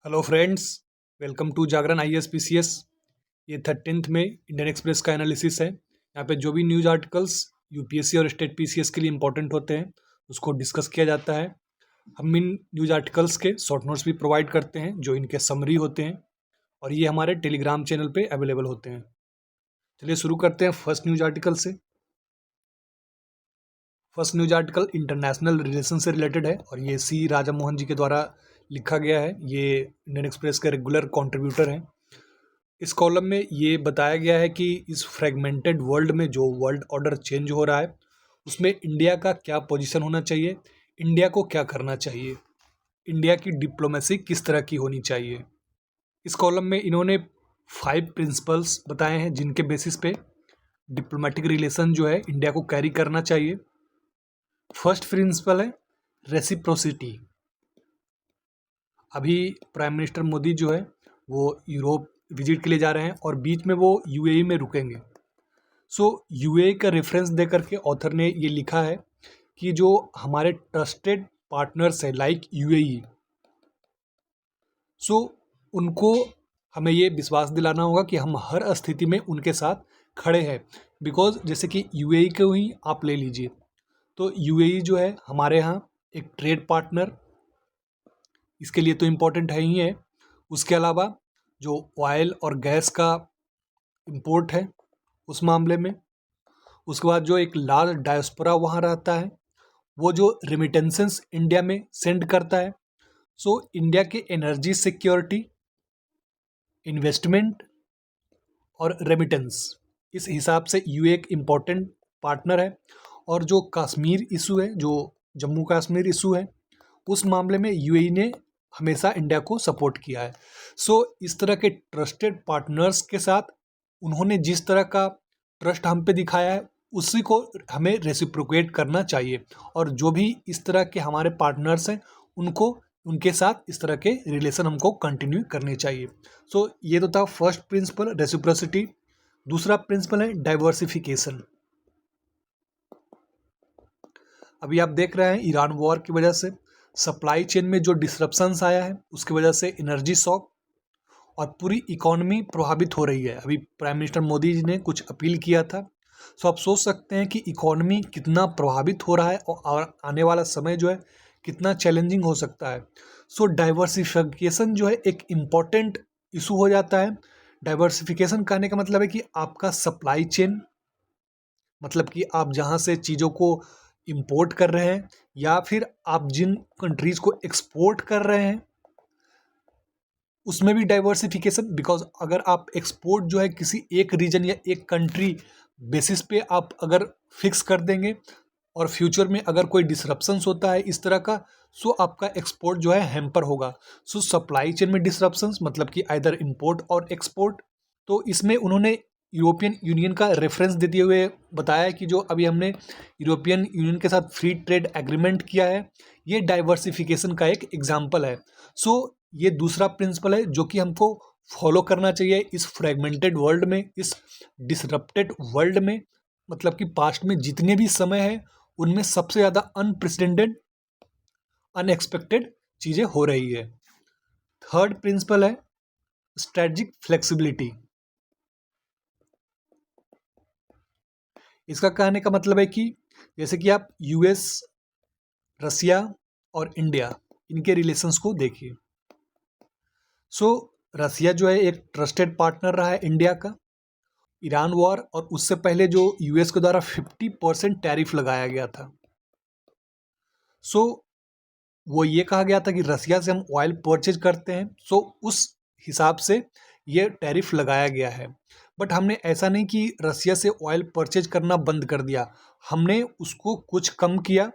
Hello friends, welcome to Jagran IAS PCS। ये 13th में Indian express का एनालिसिस है। यहाँ पे जो भी न्यूज़ आर्टिकल्स यूपीएससी और स्टेट पीसीएस के लिए इंपॉर्टेंट होते हैं उसको डिस्कस किया जाता है। हम इन न्यूज़ आर्टिकल्स के शॉर्ट नोट्स भी प्रोवाइड करते हैं जो इनके समरी होते हैं और ये हमारे टेलीग्राम चैनल पे अवेलेबल होते हैं। चलिए शुरू करते हैं फर्स्ट न्यूज़ आर्टिकल से। First news article international relation से रिलेटेड है और ये सी राजा मोहन जी के द्वारा लिखा गया है। ये इंडियन एक्सप्रेस के रेगुलर कंट्रीब्यूटर हैं। इस कॉलम में ये बताया गया है कि इस फ्रेगमेंटेड वर्ल्ड में जो वर्ल्ड ऑर्डर चेंज हो रहा है उसमें इंडिया का क्या पोजीशन होना चाहिए, इंडिया को क्या करना चाहिए, इंडिया की डिप्लोमेसी किस तरह की होनी चाहिए। इस कॉलम में इन्होंने 5 प्रिंसिपल्स बताए हैं जिनके बेसिस पे डिप्लोमेटिक रिलेशन जो है इंडिया को कैरी करना चाहिए। फर्स्ट प्रिंसिपल है रेसिप्रोसिटी। अभी प्राइम मिनिस्टर मोदी जो है वो यूरोप विजिट के लिए जा रहे हैं और बीच में वो यूएई में रुकेंगे। सो यूएई का रेफरेंस दे करके ऑथर ने ये लिखा है कि जो हमारे ट्रस्टेड पार्टनर्स है लाइक यूएई, सो उनको हमें ये विश्वास दिलाना होगा कि हम हर स्थिति में उनके साथ खड़े हैं। बिकॉज जैसे कि यूएई को ही आप ले लीजिए, तो यूएई जो है हमारे यहाँ एक ट्रेड पार्टनर, इसके लिए तो इम्पोर्टेंट है ही है। उसके अलावा जो ऑयल और गैस का इंपोर्ट है उस मामले में, उसके बाद जो एक लार्ज डायस्पोरा वहाँ रहता है वो जो रेमिटेंसेस इंडिया में सेंड करता है। सो इंडिया के एनर्जी सिक्योरिटी, इन्वेस्टमेंट और रेमिटेंस, इस हिसाब से यूए एक इम्पॉर्टेंट पार्टनर है। और जो कश्मीर इशू है, जो जम्मू कश्मीर इशू है, उस मामले में यूएई ने हमेशा इंडिया को सपोर्ट किया है। सो इस तरह के ट्रस्टेड पार्टनर्स के साथ उन्होंने जिस तरह का ट्रस्ट हम पे दिखाया है उसी को हमें रेसिप्रोकेट करना चाहिए। और जो भी इस तरह के हमारे पार्टनर्स हैं उनको उनके साथ इस तरह के रिलेशन हमको कंटिन्यू करने चाहिए। सो ये तो था फर्स्ट प्रिंसिपल, रेसिप्रोसिटी। दूसरा प्रिंसिपल है डाइवर्सिफिकेशन। अभी आप देख रहे हैं ईरान वॉर की वजह से सप्लाई चेन में जो डिसरप्शंस आया है उसकी वजह से एनर्जी शॉक और पूरी इकोनॉमी प्रभावित हो रही है। अभी प्राइम मिनिस्टर मोदी जी ने कुछ अपील किया था। सो आप सोच सकते हैं कि इकोनॉमी कितना प्रभावित हो रहा है और आने वाला समय जो है कितना चैलेंजिंग हो सकता है। सो डाइवर्सिफिकेशन जो है एक इम्पॉर्टेंट इशू हो जाता है। डाइवर्सिफिकेशन कहने का मतलब है कि आपका सप्लाई चेन, मतलब कि आप जहाँ से चीज़ों को इंपोर्ट कर रहे हैं या फिर आप जिन कंट्रीज़ को एक्सपोर्ट कर रहे हैं उसमें भी डाइवर्सिफिकेशन। बिकॉज अगर आप एक्सपोर्ट जो है किसी एक रीजन या एक कंट्री बेसिस पे आप अगर फिक्स कर देंगे और फ्यूचर में अगर कोई डिसरप्शंस होता है इस तरह का, सो आपका एक्सपोर्ट जो है हैम्पर होगा। सो सप्लाई चेन में डिसरप्शंस मतलब कि आइदर इंपोर्ट और एक्सपोर्ट। तो इसमें उन्होंने यूरोपियन यूनियन का रेफरेंस देते हुए बताया कि जो अभी हमने यूरोपियन यूनियन के साथ फ्री ट्रेड एग्रीमेंट किया है ये डाइवर्सिफिकेशन का एक एग्जाम्पल है। सो ये दूसरा प्रिंसिपल है जो कि हमको फॉलो करना चाहिए इस फ्रेगमेंटेड वर्ल्ड में, इस डिसरप्टेड वर्ल्ड में। मतलब कि पास्ट में जितने भी समय है उनमें सबसे ज़्यादा अनप्रेसिडेंटेड, अनएक्सपेक्टेड चीज़ें हो रही है। थर्ड प्रिंसिपल है स्ट्रेटजिक फ्लेक्सिबिलिटी। इसका कहने का मतलब है कि जैसे कि आप यूएस, रसिया और इंडिया, इनके रिलेशंस को देखिए। सो रसिया जो है एक ट्रस्टेड पार्टनर रहा है इंडिया का। ईरान वॉर और उससे पहले जो यूएस के द्वारा 50% टैरिफ लगाया गया था, सो वो ये कहा गया था कि रसिया से हम ऑयल परचेज करते हैं, सो उस हिसाब से ये टैरिफ लगाया गया है। बट हमने ऐसा नहीं कि रसिया से ऑयल परचेज करना बंद कर दिया, हमने उसको कुछ कम किया।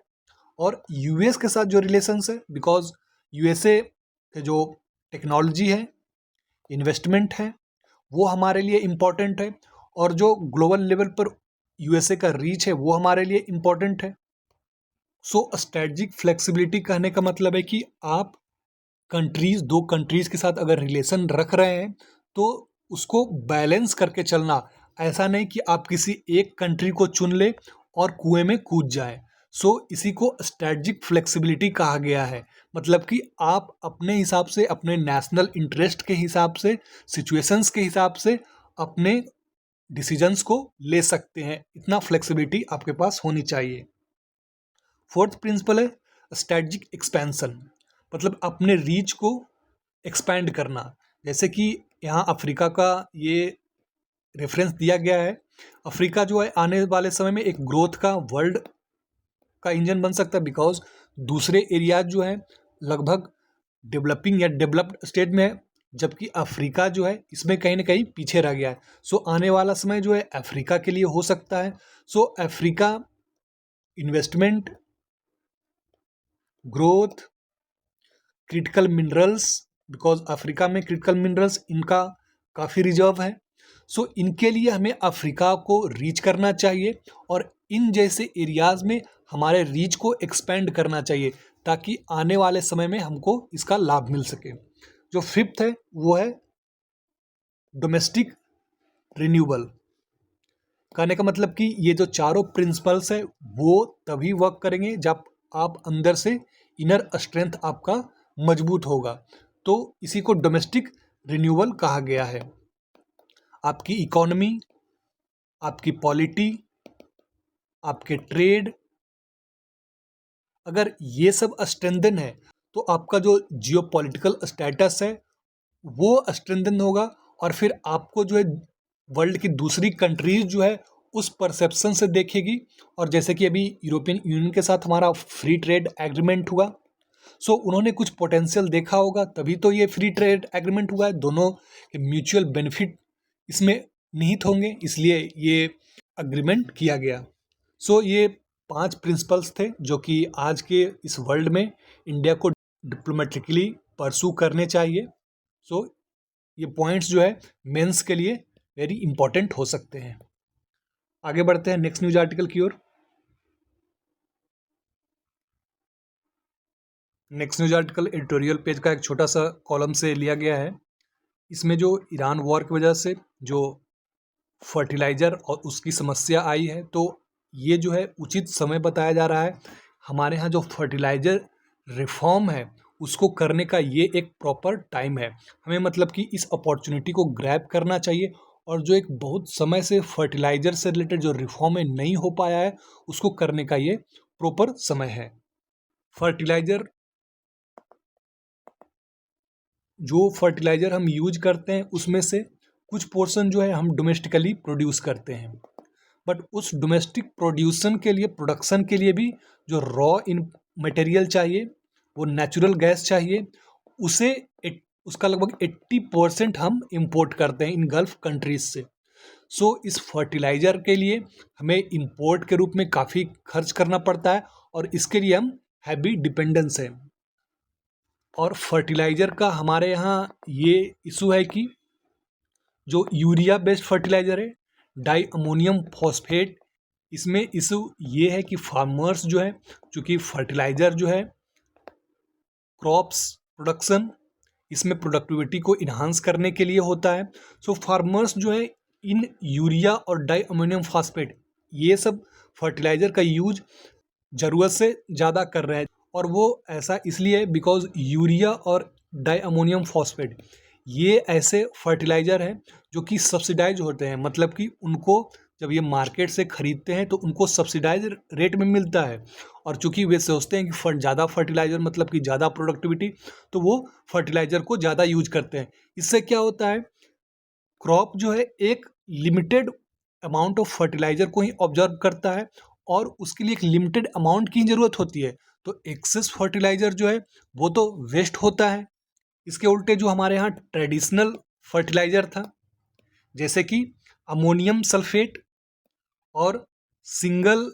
और यूएस के साथ जो रिलेशंस है, बिकॉज यूएसए के जो टेक्नोलॉजी है, इन्वेस्टमेंट है, वो हमारे लिए इम्पॉर्टेंट है। और जो ग्लोबल लेवल पर यूएसए का रीच है वो हमारे लिए इम्पॉर्टेंट है। सो स्ट्रेटजिक फ्लेक्सिबिलिटी कहने का मतलब है कि आप कंट्रीज़, दो कंट्रीज़ के साथ अगर रिलेशन रख रहे हैं तो उसको बैलेंस करके चलना। ऐसा नहीं कि आप किसी एक कंट्री को चुन ले और कुएं में कूद जाए। सो इसी को स्ट्रेटजिक फ्लेक्सिबिलिटी कहा गया है। मतलब कि आप अपने हिसाब से, अपने नेशनल इंटरेस्ट के हिसाब से, सिचुएशंस के हिसाब से अपने डिसीजंस को ले सकते हैं। इतना फ्लेक्सिबिलिटी आपके पास होनी चाहिए। फोर्थ प्रिंसिपल है स्ट्रेटजिक एक्सपेंशन, मतलब अपने रीच को एक्सपैंड करना। जैसे कि यहाँ अफ्रीका का ये रेफरेंस दिया गया है। अफ्रीका जो है आने वाले समय में एक ग्रोथ का, वर्ल्ड का इंजन बन सकता है, बिकॉज दूसरे एरियाज जो है लगभग डेवलपिंग या डेवलप्ड स्टेट में है, जबकि अफ्रीका जो है इसमें कहीं ना कहीं पीछे रह गया है। सो आने वाला समय जो है अफ्रीका के लिए हो सकता है। So Africa investment, growth, critical minerals, because Africa में क्रिटिकल मिनरल्स इनका काफ़ी रिजर्व है। सो इनके लिए हमें अफ्रीका को रीच करना चाहिए और इन जैसे एरियाज़ में हमारे रीच को एक्सपेंड करना चाहिए, ताकि आने वाले समय में हमको इसका लाभ मिल सके। जो फिफ्थ है वो है डोमेस्टिक रिन्यूएबल। कहने का मतलब कि ये जो चारों प्रिंसिपल्स है वो तभी वर्क करेंगे जब आप अंदर से इनर स्ट्रेंथ आपका मजबूत होगा। तो इसी को डोमेस्टिक रिन्यूअल कहा गया है। आपकी इकोनॉमी, आपकी पॉलिटी, आपके ट्रेड, अगर ये सब स्ट्रेंथन है तो आपका जो जियोपॉलिटिकल स्टेटस है वो स्ट्रेंथन होगा, और फिर आपको जो है वर्ल्ड की दूसरी कंट्रीज जो है उस परसेप्शन से देखेगी। और जैसे कि अभी यूरोपियन यूनियन के साथ हमारा फ्री ट्रेड एग्रीमेंट हुआ, सो उन्होंने कुछ पोटेंशियल देखा होगा, तभी तो ये फ्री ट्रेड एग्रीमेंट हुआ है। दोनों के म्यूचुअल बेनिफिट इसमें निहित होंगे, इसलिए ये अग्रीमेंट किया गया। सो ये 5 प्रिंसिपल्स थे जो कि आज के इस वर्ल्ड में इंडिया को डिप्लोमेटिकली परसू करने चाहिए। सो ये पॉइंट्स जो है मेंस के लिए वेरी इंपॉर्टेंट हो सकते हैं। आगे बढ़ते हैं नेक्स्ट न्यूज आर्टिकल की ओर। Next news article editorial page का एक छोटा सा कॉलम से लिया गया है। इसमें जो ईरान वॉर की वजह से जो फर्टिलाइज़र और उसकी समस्या आई है, तो ये जो है उचित समय बताया जा रहा है। हमारे यहाँ जो फर्टिलाइज़र रिफॉर्म है उसको करने का ये एक प्रॉपर टाइम है। हमें मतलब कि इस अपॉर्चुनिटी को ग्रैब करना चाहिए, और जो एक बहुत समय से फर्टिलाइज़र से रिलेटेड जो रिफॉर्म है नहीं हो पाया है उसको करने का ये प्रॉपर समय है। फर्टिलाइज़र, जो फर्टिलाइज़र हम यूज करते हैं उसमें से कुछ पोर्शन जो है हम डोमेस्टिकली प्रोड्यूस करते हैं, बट उस डोमेस्टिक प्रोड्यूसन के लिए, प्रोडक्शन के लिए भी जो रॉ इन मटेरियल चाहिए, वो नेचुरल गैस चाहिए, उसे उसका लगभग 80% हम इंपोर्ट करते हैं इन गल्फ कंट्रीज से। सो इस फर्टिलाइज़र के लिए हमें इंपोर्ट के रूप में काफ़ी खर्च करना पड़ता है, और इसके लिए हम हैवी डिपेंडेंस है। और फर्टिलाइज़र का हमारे यहाँ ये इशू है कि जो यूरिया बेस्ड फर्टिलाइज़र है, डाई अमोनियम फॉस्फेट, इसमें इशू ये है कि फार्मर्स जो है, चूँकि फर्टिलाइज़र जो है क्रॉप्स प्रोडक्शन, इसमें प्रोडक्टिविटी को इन्हांस करने के लिए होता है। सो फार्मर्स जो है इन यूरिया और डाई अमोनियम फॉस्फेट, ये सब फर्टिलाइज़र का यूज ज़रूरत से ज़्यादा कर रहे हैं। और वो ऐसा इसलिए है बिकॉज यूरिया और डाई अमोनियम फॉस्फेट ये ऐसे फर्टिलाइज़र हैं जो कि सब्सिडाइज होते हैं। मतलब कि उनको जब ये मार्केट से ख़रीदते हैं तो उनको सब्सिडाइज रेट में मिलता है, और चूँकि वे सोचते हैं कि ज़्यादा फर्टिलाइज़र मतलब कि ज़्यादा प्रोडक्टिविटी, तो वो फर्टिलाइज़र को ज़्यादा यूज करते हैं। इससे क्या होता है, क्रॉप जो है एक लिमिटेड अमाउंट ऑफ फर्टिलाइज़र को ही ऑब्जर्व करता है, और उसके लिए एक लिमिटेड अमाउंट की ज़रूरत होती है। तो एक्सेस फर्टिलाइज़र जो है वो तो वेस्ट होता है। इसके उल्टे जो हमारे यहाँ ट्रेडिशनल फर्टिलाइज़र था, जैसे कि अमोनियम सल्फेट और सिंगल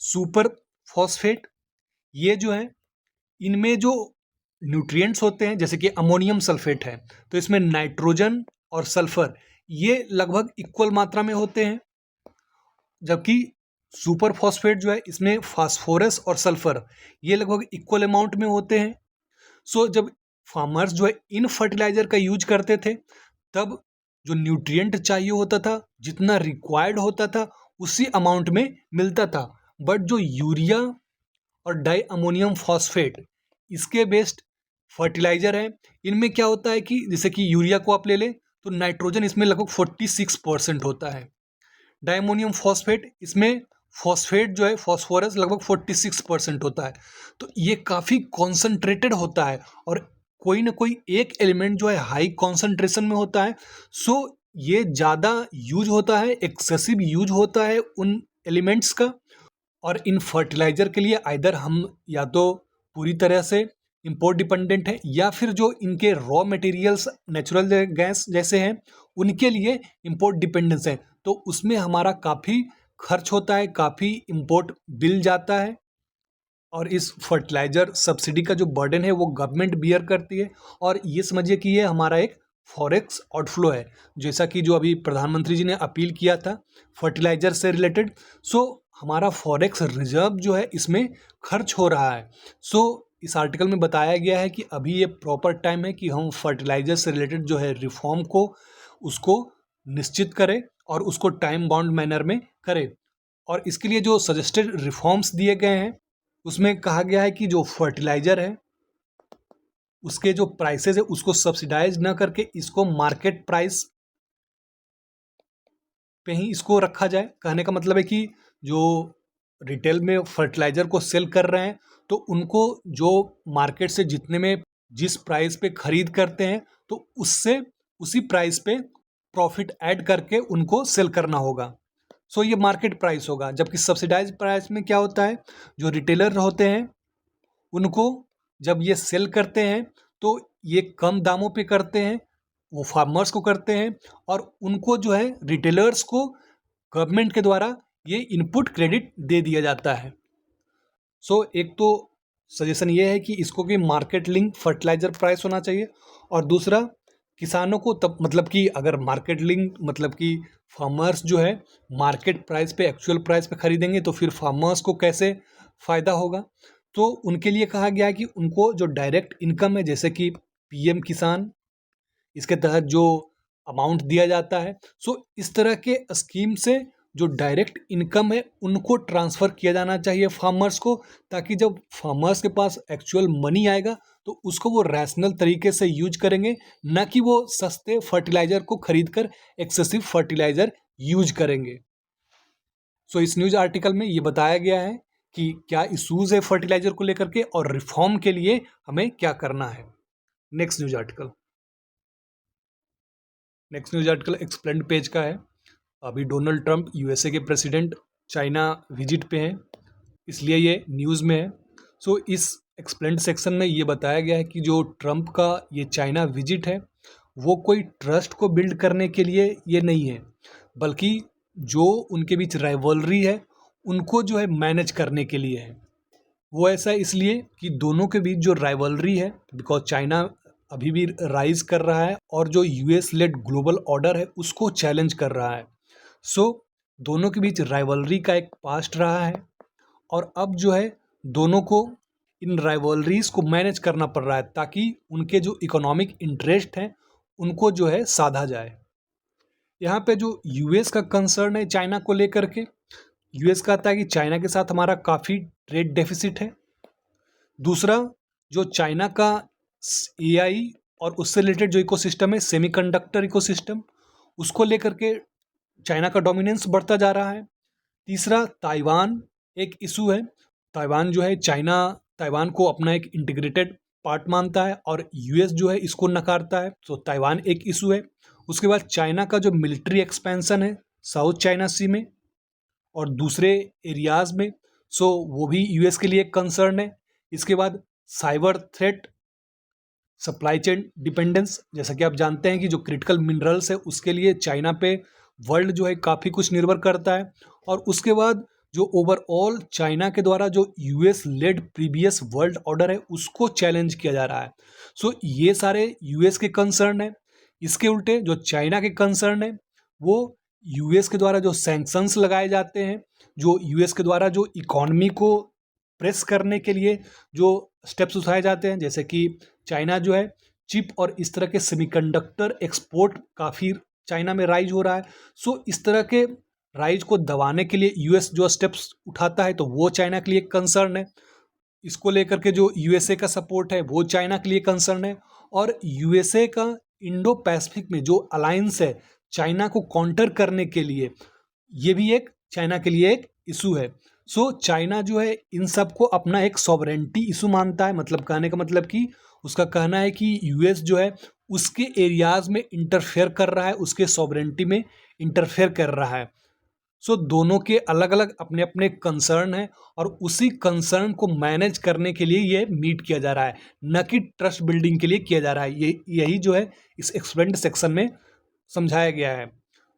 सुपर फॉस्फेट, ये जो है इनमें जो न्यूट्रिएंट्स होते हैं, जैसे कि अमोनियम सल्फेट है तो इसमें नाइट्रोजन और सल्फर ये लगभग इक्वल मात्रा में होते हैं, जबकि सुपर फॉस्फेट जो है इसमें फास्फोरस और सल्फर ये लगभग इक्वल अमाउंट में होते हैं। सो जब फार्मर्स जो है इन फर्टिलाइज़र का यूज करते थे, तब जो न्यूट्रिएंट चाहिए होता था, जितना रिक्वायर्ड होता था उसी अमाउंट में मिलता था। बट जो यूरिया और डाई अमोनियम फॉस्फेट इसके बेस्ड फर्टिलाइजर है, इनमें क्या होता है कि जैसे कि यूरिया को आप ले लें तो नाइट्रोजन इसमें लगभग 46% होता है। डायमोनियम फॉस्फेट इसमें फॉस्फेट जो है फॉस्फोरस लगभग 46% होता है। तो ये काफ़ी कॉन्सेंट्रेटेड होता है और कोई ना कोई एक एलिमेंट जो है हाई कॉन्सेंट्रेशन में होता है। सो ये ज़्यादा यूज होता है, एक्सेसिव यूज होता है उन एलिमेंट्स का। और इन फर्टिलाइज़र के लिए आइदर हम या तो पूरी तरह से इम्पोर्ट डिपेंडेंट है या फिर जो इनके रॉ मटेरियल्स नेचुरल गैस जैसे हैं उनके लिए इम्पोर्ट डिपेंडेंस है। तो उसमें हमारा काफ़ी खर्च होता है, काफ़ी इम्पोर्ट बिल जाता है और इस फर्टिलाइज़र सब्सिडी का जो बर्डन है वो गवर्नमेंट बियर करती है। और ये समझिए कि ये हमारा एक फॉरेक्स आउटफ्लो है, जैसा कि जो अभी प्रधानमंत्री जी ने अपील किया था फर्टिलाइज़र से रिलेटेड। सो हमारा फॉरेक्स रिजर्व जो है इसमें खर्च हो रहा है। सो इस आर्टिकल में बताया गया है कि अभी ये प्रॉपर टाइम है कि हम फर्टिलाइज़र से रिलेटेड जो है रिफॉर्म को उसको निश्चित करें और उसको टाइम बाउंड मैनर में करें। और इसके लिए जो सजेस्टेड रिफॉर्म्स दिए गए हैं उसमें कहा गया है कि जो फर्टिलाइज़र है उसके जो प्राइसेस है उसको सब्सिडाइज ना करके इसको मार्केट प्राइस पे ही इसको रखा जाए। कहने का मतलब है कि जो रिटेल में फर्टिलाइज़र को सेल कर रहे हैं तो उनको जो मार्केट से जितने में जिस प्राइस पे खरीद करते हैं तो उससे उसी प्राइस पे प्रॉफिट ऐड करके उनको सेल करना होगा। सो ये मार्केट प्राइस होगा। जबकि सब्सिडाइज प्राइस में क्या होता है, जो रिटेलर होते हैं उनको जब ये सेल करते हैं तो ये कम दामों पे करते हैं, वो फार्मर्स को करते हैं और उनको जो है रिटेलर्स को गवर्नमेंट के द्वारा ये इनपुट क्रेडिट दे दिया जाता है। सो एक तो सजेशन ये है कि इसको कि मार्केट लिंक फर्टिलाइज़र प्राइस होना चाहिए। और दूसरा किसानों को तब मतलब कि अगर मार्केट लिंक मतलब कि फार्मर्स जो है मार्केट प्राइस पे एक्चुअल प्राइस पे खरीदेंगे तो फिर फार्मर्स को कैसे फ़ायदा होगा। तो उनके लिए कहा गया है कि उनको जो डायरेक्ट इनकम है जैसे कि पीएम किसान, इसके तहत जो अमाउंट दिया जाता है, सो इस तरह के स्कीम से जो डायरेक्ट इनकम है उनको ट्रांसफ़र किया जाना चाहिए फार्मर्स को, ताकि जब फार्मर्स के पास एक्चुअल मनी आएगा तो उसको वो रैशनल तरीके से यूज करेंगे, ना कि वो सस्ते फर्टिलाइज़र को खरीद कर एक्सेसिव फर्टिलाइज़र यूज करेंगे। सो इस न्यूज़ आर्टिकल में ये बताया गया है कि क्या इशूज़ है फर्टिलाइज़र को लेकर के और रिफॉर्म के लिए हमें क्या करना है। Next news article explained page का है। अभी डोनाल्ड ट्रंप यूएसए के प्रेसिडेंट चाइना विजिट पे हैं, इसलिए ये न्यूज़ में है। सो इस एक्सप्लेंड सेक्शन में ये बताया गया है कि जो ट्रंप का ये चाइना विजिट है वो कोई ट्रस्ट को बिल्ड करने के लिए ये नहीं है, बल्कि जो उनके बीच राइवलरी है उनको जो है मैनेज करने के लिए है। वो ऐसा इसलिए कि दोनों के बीच जो राइवलरी है, बिकॉज चाइना अभी भी राइज कर रहा है और जो यूएस लेड ग्लोबल ऑर्डर है उसको चैलेंज कर रहा है। सो दोनों के बीच राइवलरी का एक पास्ट रहा है और अब जो है दोनों को इन राइवलरीज को मैनेज करना पड़ रहा है ताकि उनके जो इकोनॉमिक इंटरेस्ट हैं उनको जो है साधा जाए। यहाँ पे जो यूएस का कंसर्न है चाइना को लेकर के, यूएस कहता है कि चाइना के साथ हमारा काफ़ी ट्रेड डेफिसिट है। दूसरा, जो चाइना का एआई और उससे रिलेटेड जो इकोसिस्टम है सेमीकंडक्टर इकोसिस्टम, उसको लेकर के चाइना का डोमिनेंस बढ़ता जा रहा है। तीसरा, ताइवान एक इशू है। ताइवान जो है चाइना ताइवान को अपना एक इंटीग्रेटेड पार्ट मानता है और यूएस जो है इसको नकारता है, तो ताइवान एक इशू है। उसके बाद चाइना का जो मिलिट्री एक्सपेंशन है साउथ चाइना सी में और दूसरे एरियाज़ में, सो वो भी यूएस के लिए एक कंसर्न है। इसके बाद cyber threat, supply chain dependence, जैसा कि आप जानते हैं कि जो क्रिटिकल मिनरल्स है उसके लिए चाइना पे वर्ल्ड जो है काफ़ी कुछ निर्भर करता है। और उसके बाद जो ओवरऑल चाइना के द्वारा जो US led previous world order है उसको चैलेंज किया जा रहा है। सो ये सारे यूएस के कंसर्न है। इसके उल्टे जो चाइना के कंसर्न है वो यूएस के द्वारा जो सैंक्शंस लगाए जाते हैं, जो यूएस के द्वारा जो इकॉनमी को प्रेस करने के लिए जो स्टेप्स उठाए जाते हैं, जैसे कि चाइना जो है चिप और इस तरह के सेमीकंडक्टर एक्सपोर्ट काफ़ी चाइना में राइज हो रहा है। सो इस तरह के राइज को दबाने के लिए यूएस जो स्टेप्स उठाता है तो वो चाइना के लिए कंसर्न है। इसको लेकर के जो यूएसए का सपोर्ट है वो चाइना के लिए कंसर्न है। और यूएसए का इंडो पैसिफिक में जो अलायंस है चाइना को काउंटर करने के लिए, ये भी एक चाइना के लिए एक इशू है। सो चाइना जो है इन सब को अपना एक सॉवरेंटी इशू मानता है। मतलब कहने का मतलब कि उसका कहना है कि यूएस जो है उसके एरियाज में इंटरफेयर कर रहा है, उसके सॉवरेंटी में इंटरफेयर कर रहा है। सो दोनों के अलग अलग अपने अपने कंसर्न हैं और उसी कंसर्न को मैनेज करने के लिए ये मीट किया जा रहा है, न कि ट्रस्ट बिल्डिंग के लिए किया जा रहा है। ये यही जो है इस एक्सप्लेन्ड सेक्शन में समझाया गया है।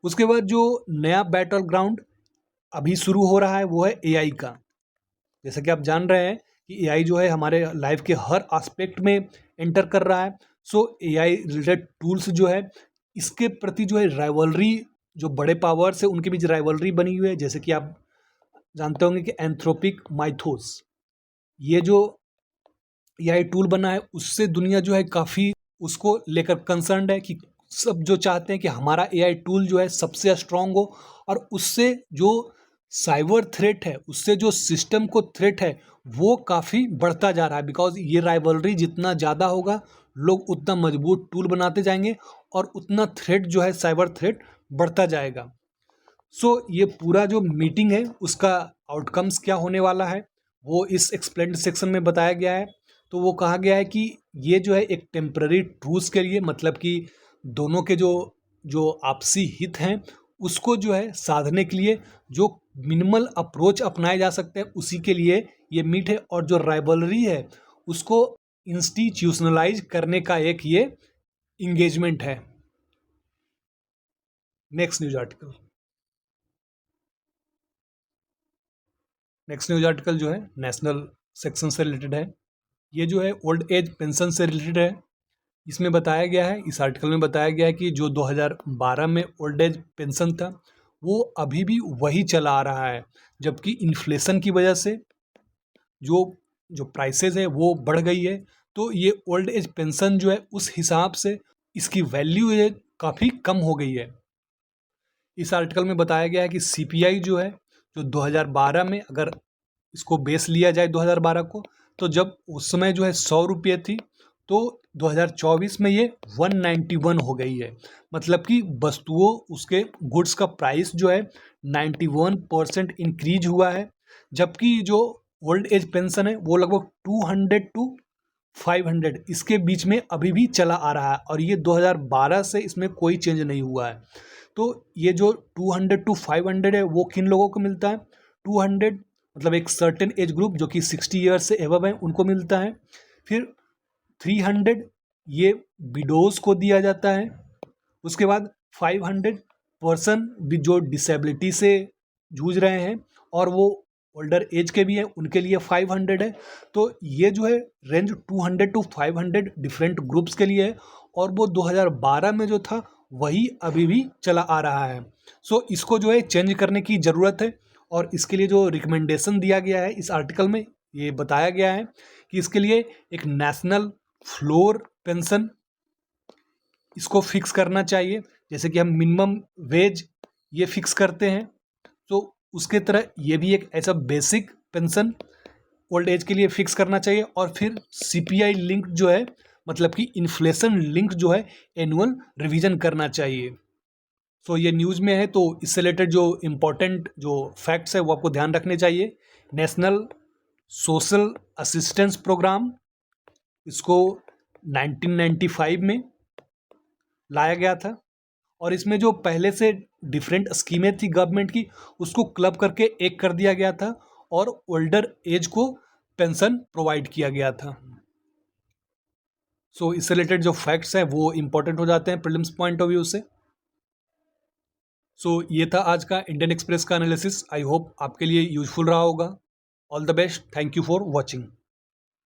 उसके बाद जो नया बैटल ग्राउंड अभी शुरू हो रहा है वो है एआई का। जैसा कि आप जान रहे हैं कि एआई जो है हमारे लाइफ के हर एस्पेक्ट में एंटर कर रहा है। सो एआई रिलेटेड टूल्स जो है इसके प्रति जो है राइवलरी, जो बड़े पावर्स है उनके बीच राइवलरी बनी हुई है। जैसे कि आप जानते होंगे कि एंथ्रोपिक माइथोस, ये जो एआई टूल बना है उससे दुनिया जो है काफ़ी उसको लेकर कंसर्न्ड है कि सब जो चाहते हैं कि हमारा एआई टूल जो है सबसे स्ट्रांग हो और उससे जो साइबर थ्रेट है, उससे जो सिस्टम को थ्रेट है वो काफ़ी बढ़ता जा रहा है। बिकॉज ये राइवलरी जितना ज़्यादा होगा लोग उतना मजबूत टूल बनाते जाएंगे और उतना थ्रेट जो है साइबर थ्रेट बढ़ता जाएगा। सो ये पूरा जो मीटिंग है उसका आउटकम्स क्या होने वाला है वो इस एक्सप्लेन्ड सेक्शन में बताया गया है। तो वो कहा गया है कि ये जो है एक टेम्पररी ट्रूस के लिए, मतलब कि दोनों के जो जो आपसी हित हैं उसको जो है साधने के लिए जो मिनिमल अप्रोच अपनाए जा सकते हैं उसी के लिए ये मीट है। और जो राइवलरी है उसको इंस्टीट्यूशनलाइज करने का एक ये इंगेजमेंट है। Next news article. Next news article जो है नेशनल सेक्शन से रिलेटेड है। ये जो है ओल्ड एज पेंशन से रिलेटेड है। इसमें बताया गया है, इस आर्टिकल में बताया गया है कि जो 2012 में ओल्ड एज पेंशन था वो अभी भी वही चला आ रहा है, जबकि इन्फ्लेशन की वजह से जो जो प्राइसेस है वो बढ़ गई है। तो ये ओल्ड एज पेंशन जो है उस हिसाब से इसकी वैल्यू है काफ़ी कम हो गई है। इस आर्टिकल में बताया गया है कि सीपीआई जो है जो 2012 में अगर इसको बेस लिया जाए 2012 को, तो जब उस समय जो है 100 रुपये थी तो 2024 में ये 191 हो गई है। मतलब कि वस्तुओं उसके गुड्स का प्राइस जो है 91% इंक्रीज हुआ है। जबकि जो ओल्ड एज पेंशन है वो लगभग 200 टू 500 इसके बीच में अभी भी चला आ रहा है और ये 2012 से इसमें कोई चेंज नहीं हुआ है। तो ये जो 200 टू 500 है वो किन लोगों को मिलता है? 200 मतलब एक सर्टेन एज ग्रुप जो कि 60 ईयर्स से एबव है उनको मिलता है। फिर 300 ये विडोज को दिया जाता है। उसके बाद 500 पर्सन जो डिसेबिलिटी से जूझ रहे हैं और वो ओल्डर एज के भी हैं उनके लिए 500 है। तो ये जो है रेंज 200 टू 500 डिफरेंट ग्रुप्स के लिए है और वो 2012 में जो था वही अभी भी चला आ रहा है। सो इसको जो है चेंज करने की ज़रूरत है और इसके लिए जो रिकमेंडेशन दिया गया है इस आर्टिकल में ये बताया गया है कि इसके लिए एक नेशनल फ्लोर पेंशन इसको फिक्स करना चाहिए। जैसे कि हम मिनिमम वेज ये फिक्स करते हैं तो उसके तरह ये भी एक ऐसा बेसिक पेंशन ओल्ड एज के लिए फिक्स करना चाहिए। और फिर सीपीआई लिंक जो है मतलब कि इन्फ्लेशन लिंक जो है एनुअल रिवीजन करना चाहिए। सो ये न्यूज़ में है तो इससे रिलेटेड जो इम्पोर्टेंट जो फैक्ट्स है वो आपको ध्यान रखने चाहिए। नेशनल सोशल असिस्टेंस प्रोग्राम इसको 1995 में लाया गया था और इसमें जो पहले से डिफरेंट स्कीमें थी गवर्नमेंट की उसको क्लब करके एक कर दिया गया था और ओल्डर एज को पेंशन प्रोवाइड किया गया था। सो इससे रिलेटेड जो फैक्ट्स हैं वो इम्पोर्टेंट हो जाते हैं प्रीलिम्स पॉइंट ऑफ व्यू से। सो ये था आज का इंडियन एक्सप्रेस का एनालिसिस। आई होप आपके लिए यूजफुल रहा होगा। All the best. Thank you for watching.